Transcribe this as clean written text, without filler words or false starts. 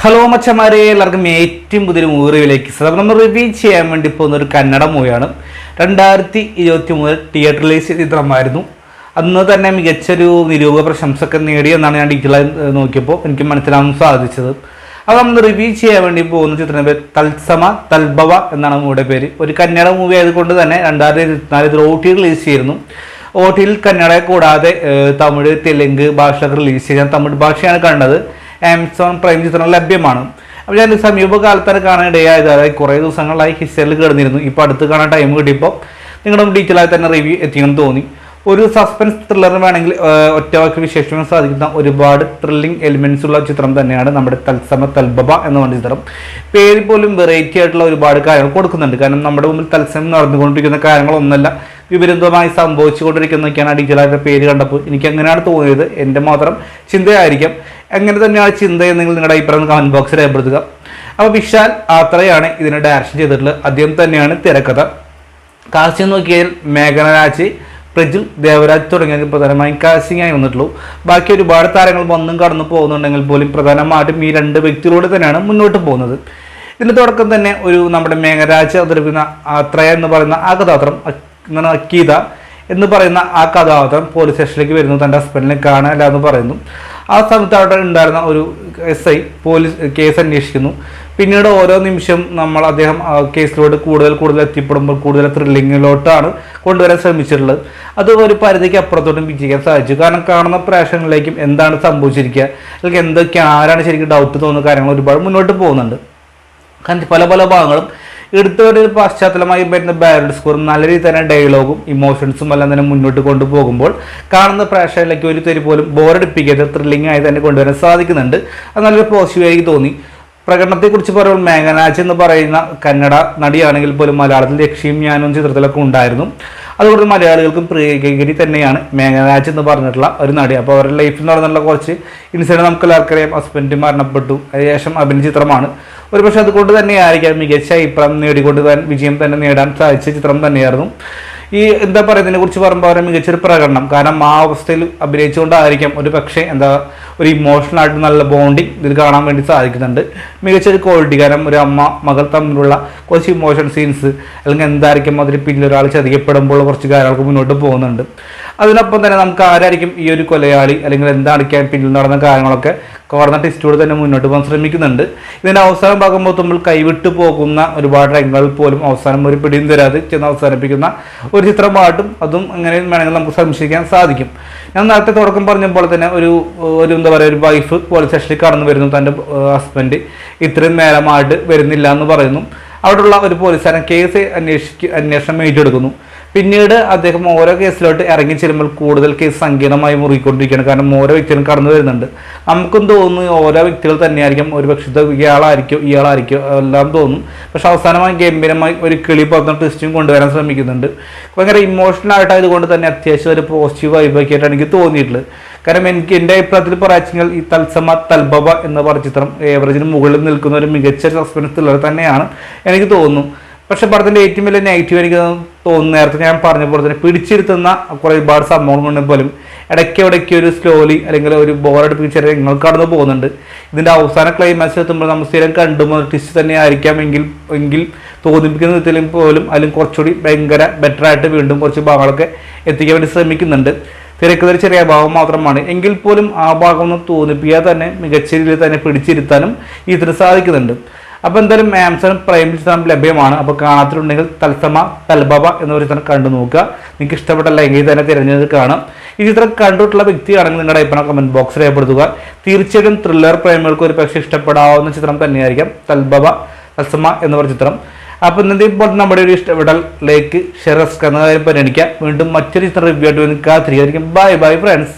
Hello മച്ചന്മാരെ, എല്ലാവർക്കും ഏറ്റവും പുതിയൊരു മൂവിയിലേക്ക് നമ്മൾ റിവ്യൂ ചെയ്യാൻ വേണ്ടി പോകുന്ന ഒരു കന്നഡ മൂവിയാണ്. 2023 തിയേറ്റർ റിലീസ് ചിത്രമായിരുന്നു. അന്ന് തന്നെ മികച്ചൊരു നിരൂപക പ്രശംസയൊക്കെ നേടിയെന്നാണ് ഞാൻ ഡീറ്റെയിലായി നോക്കിയപ്പോൾ എനിക്ക് മനസ്സിലാകാൻ സാധിച്ചത്. അത് നമ്മൾ റിവ്യൂ ചെയ്യാൻ വേണ്ടി പോകുന്ന ചിത്രത്തിൻ്റെ പേര് തത്സമ തൽഭവ എന്നാണ് മൂവിയുടെ പേര്. ഒരു കന്നഡ മൂവി ആയതുകൊണ്ട് തന്നെ 2024 OT റിലീസ് ചെയ്യുന്നു. OTയിൽ കന്നഡയെ കൂടാതെ തമിഴ്, തെലുങ്ക് ഭാഷകൾ റിലീസ് ചെയ്യാൻ തമിഴ് ഭാഷയാണ് കണ്ടത്. ആമസോൺ പ്രൈം ചിത്രം ലഭ്യമാണ്. അപ്പോൾ ഞാൻ സമീപകാലത്താണ് കാണാൻ ഇടയായത്. അതായത് കുറേ ദിവസങ്ങളായി ഹിസ്റ്ററിൽ കിടന്നിരുന്നു. ഇപ്പോൾ അടുത്ത് കാണാൻ ടൈം കിട്ടിയപ്പോൾ നിങ്ങളുടെ ഡീറ്റെയിൽ ആയി തന്നെ റിവ്യൂ എത്തിക്കണം തോന്നി. ഒരു സസ്പെൻസ് ത്രില്ലർ വേണമെങ്കിൽ ഒറ്റവാക്കി വിശേഷിക്കാൻ സാധിക്കുന്ന ഒരുപാട് ത്രില്ലിംഗ് എലിമെൻസ് ഉള്ള ചിത്രം തന്നെയാണ് നമ്മുടെ തത്സമ തൽഭവ എന്ന് പറഞ്ഞ ചിത്രം. പേര് പോലും വെറൈറ്റി ആയിട്ടുള്ള ഒരുപാട് കാര്യങ്ങൾ കൊടുക്കുന്നുണ്ട്. കാരണം നമ്മുടെ മുമ്പിൽ തത്സമയം നടന്നുകൊണ്ടിരിക്കുന്ന കാര്യങ്ങളൊന്നല്ല, വിപരീതമായി സംഭവിച്ചുകൊണ്ടിരിക്കുന്നതൊക്കെയാണ് ഡീറ്റെയിൽ ആയിട്ട് പേര് കണ്ടപ്പോൾ എനിക്ക് എങ്ങനെയാണ് തോന്നിയത്. എൻ്റെ മാത്രം ചിന്തയായിരിക്കാം. എങ്ങനെ തന്നെയാണ് ചിന്ത എന്നെങ്കിൽ നിങ്ങളുടെ അഭിപ്രായം കമൻറ്റ് ബോക്സിൽ രേഖപ്പെടുത്തുക. അപ്പോൾ വിശാൽ ആത്രയാണ് ഇതിനെ ഡയറക്ഷൻ ചെയ്തിട്ടുള്ളത്. അദ്ദേഹം തന്നെയാണ് തിരക്കഥ. കാസ്റ്റിംഗ് നോക്കിയാൽ മേഘന രാജ്, പ്രജുൽ ദേവരാജ് തുടങ്ങിയ പ്രധാനമായും കാസ്റ്റിംഗ് ആയി വന്നിട്ടുള്ളൂ. ബാക്കി ഒരുപാട് താരങ്ങൾ വന്നും കടന്നു പോകുന്നുണ്ടെങ്കിൽ പോലും പ്രധാനമായിട്ടും ഈ രണ്ട് വ്യക്തികളോട് തന്നെയാണ് മുന്നോട്ട് പോകുന്നത്. ഇതിൻ്റെ തുടക്കം തന്നെ ഒരു നമ്മുടെ മേഘരാജ് അവതരിപ്പിക്കുന്ന ആത്രയ എന്ന് പറയുന്ന ആ കഥാപാത്രം, അക്കീത എന്ന് പറയുന്ന ആ കഥാപാത്രം പോലീസ് സ്റ്റേഷനിലേക്ക് വരുന്നു. തൻ്റെ ഹസ്ബൻഡിനെ കാണാനില്ല എന്ന് പറയുന്നു. ആ സമയത്ത് അവിടെ ഉണ്ടായിരുന്ന ഒരു SI പോലീസ് കേസ് അന്വേഷിക്കുന്നു. പിന്നീട് ഓരോ നിമിഷം അദ്ദേഹം കേസിലോട്ട് കൂടുതൽ എത്തിപ്പെടുമ്പോൾ കൂടുതൽ ത്രില്ലിങ്ങിലോട്ടാണ് കൊണ്ടുവരാൻ ശ്രമിച്ചിട്ടുള്ളത്. അത് ഒരു പരിധിക്ക് അപ്പുറത്തോട്ടും വിജയിക്കാൻ സാധിച്ചു. കാരണം കാണുന്ന പ്രേക്ഷകരിലേക്കും എന്താണ് സംഭവിച്ചിരിക്കുക, അല്ലെങ്കിൽ എന്തൊക്കെയാണ്, ആരാണ് ശരിക്കും ഡൗട്ട് തോന്നുന്ന കാര്യങ്ങൾ ഒരുപാട് മുന്നോട്ട് പോകുന്നുണ്ട്. കാരണം പല ഭാഗങ്ങളും എടുത്തൊരു പശ്ചാത്തലമായി വരുന്ന ബാക്ക്ഗ്രൗണ്ട് സ്കോറും നല്ല രീതിയിൽ തന്നെ ഡയലോഗും ഇമോഷൻസും എല്ലാം തന്നെ മുന്നോട്ട് കൊണ്ടുപോകുമ്പോൾ കാണുന്ന പ്രേക്ഷകരിലേക്ക് ഒരു തരി പോലും ബോറടിപ്പിക്കാതെ ത്രില്ലിംഗ് ആയി തന്നെ കൊണ്ടുവരാൻ സാധിക്കുന്നുണ്ട്. അത് നല്ലൊരു പോസിറ്റീവായി തോന്നി. പ്രകടനത്തെക്കുറിച്ച് പറയുമ്പോൾ മേഘനാജ് എന്ന് പറയുന്ന കന്നഡ നടിയാണെങ്കിൽ പോലും മലയാളത്തിൽ രക്ഷയും ഞാനും ചിത്രത്തിലൊക്കെ ഉണ്ടായിരുന്നു. അതുകൊണ്ട് മലയാളികൾക്കും പ്രിയകരി തന്നെയാണ് മേഘനാജ് എന്ന് പറഞ്ഞിട്ടുള്ള ഒരു നടി. അപ്പോൾ അവരുടെ ലൈഫിൽ നടന്നുള്ള കുറച്ച് ഇൻസിഡൻറ്റ് നമുക്ക് എല്ലാവർക്കും അറിയാം. ഹസ്ബൻഡ് മരണപ്പെട്ടു, അതിനുശേഷം അഭിനയ ചിത്രമാണ്. ഒരുപക്ഷെ അതുകൊണ്ട് തന്നെയായിരിക്കാം മികച്ച അഭിപ്രായം നേടിക്കൊണ്ട് വിജയം തന്നെ നേടാൻ സാധിച്ച ചിത്രം തന്നെയായിരുന്നു. ഈ എന്താ പറയുക, ഇതിനെക്കുറിച്ച് പറയുമ്പോൾ അവരെ മികച്ചൊരു പ്രകടനം. കാരണം ആ അവസ്ഥയിൽ അഭിനയിച്ചുകൊണ്ടായിരിക്കാം ഒരു പക്ഷേ ഒരു ഇമോഷണലായിട്ട് നല്ല ബോണ്ടിങ് ഇതിൽ കാണാൻ വേണ്ടി സാധിക്കുന്നുണ്ട്. മികച്ചൊരു ക്വാളിറ്റി. കാരണം ഒരു അമ്മ മകൾ തമ്മിലുള്ള കുറച്ച് ഇമോഷൻ സീൻസ്, അല്ലെങ്കിൽ എന്തായിരിക്കും അതിൽ പിന്നിൽ ഒരാൾ ചതിക്കപ്പെടുമ്പോൾ കുറച്ച് കാര്യങ്ങൾക്ക് മുന്നോട്ട് പോകുന്നുണ്ട്. അതിനൊപ്പം തന്നെ നമുക്ക് ആരായിരിക്കും ഈ ഒരു കൊലയാളി, അല്ലെങ്കിൽ എന്താണിക്കാൻ പിന്നിൽ നടന്ന കാര്യങ്ങളൊക്കെ കോർണർ ടെസ്റ്റോട് തന്നെ മുന്നോട്ട് പോകാൻ ശ്രമിക്കുന്നുണ്ട്. ഇതിൻ്റെ അവസാനം ഭാഗം മൊത്തമ്പോൾ കൈവിട്ടു പോകുന്ന ഒരുപാട് രംഗങ്ങൾ പോലും അവസാനം ഒരു പിടിയും തരാതെ ചെന്ന് അവസാനിപ്പിക്കുന്ന ഒരു ചിത്രമായിട്ടും അതും അങ്ങനെ വേണമെങ്കിൽ നമുക്ക് സംശയിക്കാൻ സാധിക്കും. ഞാൻ നേരത്തെ തുടക്കം പറഞ്ഞപ്പോൾ തന്നെ ഒരു എന്താ പറയുക, ഒരു വൈഫ് പോലീസ് സ്റ്റേഷനിൽ കടന്നു വരുന്നു. തൻ്റെ ഹസ്ബൻഡ് ഇത്രയും നേരമായിട്ട് വരുന്നില്ല എന്ന് പറയുന്നു. അവിടെയുള്ള ഒരു പോലീസുകാരൻ കേസ് അന്വേഷണം ഏറ്റെടുക്കുന്നു. പിന്നീട് അദ്ദേഹം ഓരോ കേസിലോട്ട് ഇറങ്ങി ചെല്ലുമ്പോൾ കൂടുതൽ കേസ് സങ്കീർണമായി മുറുകിക്കൊണ്ടിരിക്കുകയാണ്. കാരണം ഓരോ വ്യക്തികളും കടന്നു വരുന്നുണ്ട്. നമുക്കും തോന്നുന്നു ഓരോ വ്യക്തികൾ തന്നെയായിരിക്കും, ഒരു പക്ഷേ ഇയാളായിരിക്കും എല്ലാം തോന്നും. പക്ഷെ അവസാനമായി ഗംഭീരമായി ഒരു കിളി പറഞ്ഞ ട്വിസ്റ്റും കൊണ്ടുവരാൻ ശ്രമിക്കുന്നുണ്ട്. ഭയങ്കര ഇമോഷണൽ ആയിട്ടായതുകൊണ്ട് തന്നെ അത്യാവശ്യം ഒരു പോസിറ്റീവ് വൈബൊക്കെയായിട്ടാണ് എനിക്ക് തോന്നിയിട്ടുള്ളത്. കാരണം എൻ്റെ അഭിപ്രായത്തിൽ പറയാച്ചെങ്കിൽ ഈ തത്സമ തൽഭവ എന്ന പറഞ്ഞ ചിത്രം ഏവറേജിന് മുകളിൽ നിൽക്കുന്ന ഒരു മികച്ച സസ്പെൻസ് ത്രില്ലർ തന്നെയാണ് എനിക്ക് തോന്നുന്നു. പക്ഷെ പടത്തിൻ്റെ ഏറ്റവും വലിയ നെഗറ്റീവ് എനിക്ക് തോന്നുന്നു, നേരത്തെ ഞാൻ പറഞ്ഞ പോലെ തന്നെ പിടിച്ചിരുത്തുന്ന ഒരുപാട് സംഭവങ്ങൾ പോലും ഇടയ്ക്ക് ഒരു സ്ലോലി അല്ലെങ്കിൽ ഒരു ബോറടിപ്പിച്ച രംഗങ്ങൾ കടന്നു പോകുന്നുണ്ട്. ഇതിൻ്റെ അവസാന ക്ലൈമാക്സ് എത്തുമ്പോൾ നമ്മൾ സ്ഥിരം കണ്ടുപോകുന്ന ട്വിസ്റ്റ് തന്നെ ആയിരിക്കാം എങ്കിൽ തോന്നിപ്പിക്കുന്ന വിധത്തിലും പോലും അതിലും കുറച്ചുകൂടി ഭയങ്കര ബെറ്ററായിട്ട് വീണ്ടും കുറച്ച് ഭാഗങ്ങളൊക്കെ എത്തിക്കാൻ വേണ്ടി ശ്രമിക്കുന്നുണ്ട്. തിരക്കതൊരു ചെറിയ ഭാഗം മാത്രമാണ് എങ്കിൽ പോലും ആ ഭാഗം ഒന്ന് തോന്നിപ്പിക്കാതെ തന്നെ മികച്ച രീതിയിൽ തന്നെ പിടിച്ചിരുത്താനും ഇതിന് സാധിക്കുന്നുണ്ട്. അപ്പോൾ എന്തായാലും ആമസോൺ പ്രൈം ചിത്രം ലഭ്യമാണ്. അപ്പോൾ കാണാത്തിട്ടുണ്ടെങ്കിൽ തത്സമ തൽഭവ എന്നൊരു ചിത്രം കണ്ടു നോക്കുക. നിങ്ങൾക്ക് ഇഷ്ടപ്പെട്ട എങ്കിൽ തന്നെ തിരഞ്ഞെടുത്ത് കാണാം. ഈ ചിത്രം കണ്ടിട്ടുള്ള വ്യക്തിയാണെങ്കിൽ നിങ്ങളുടെ അഭിപ്രായം കമൻറ്റ് ബോക്സിൽ രേഖപ്പെടുത്തുക. തീർച്ചയായിട്ടും ത്രില്ലർ പ്രേമികൾക്ക് ഒരു പക്ഷേ ഇഷ്ടപ്പെടാവുന്ന ചിത്രം തന്നെയായിരിക്കും തത്സമ എന്ന് പറഞ്ഞ ചിത്രം. അപ്പോൾ ഇന്നത്തെ ഇപ്പോൾ നമ്മുടെ ഒരു ഇഷ്ടപ്പെടൽ ലൈക്ക് ഷെയർ എന്ന കാര്യം പരിഗണിക്കുക. വീണ്ടും മറ്റൊരു ചിത്രം റിവ്യൂ ആയിട്ട് കാത്തിരിക്കും. Bye friends.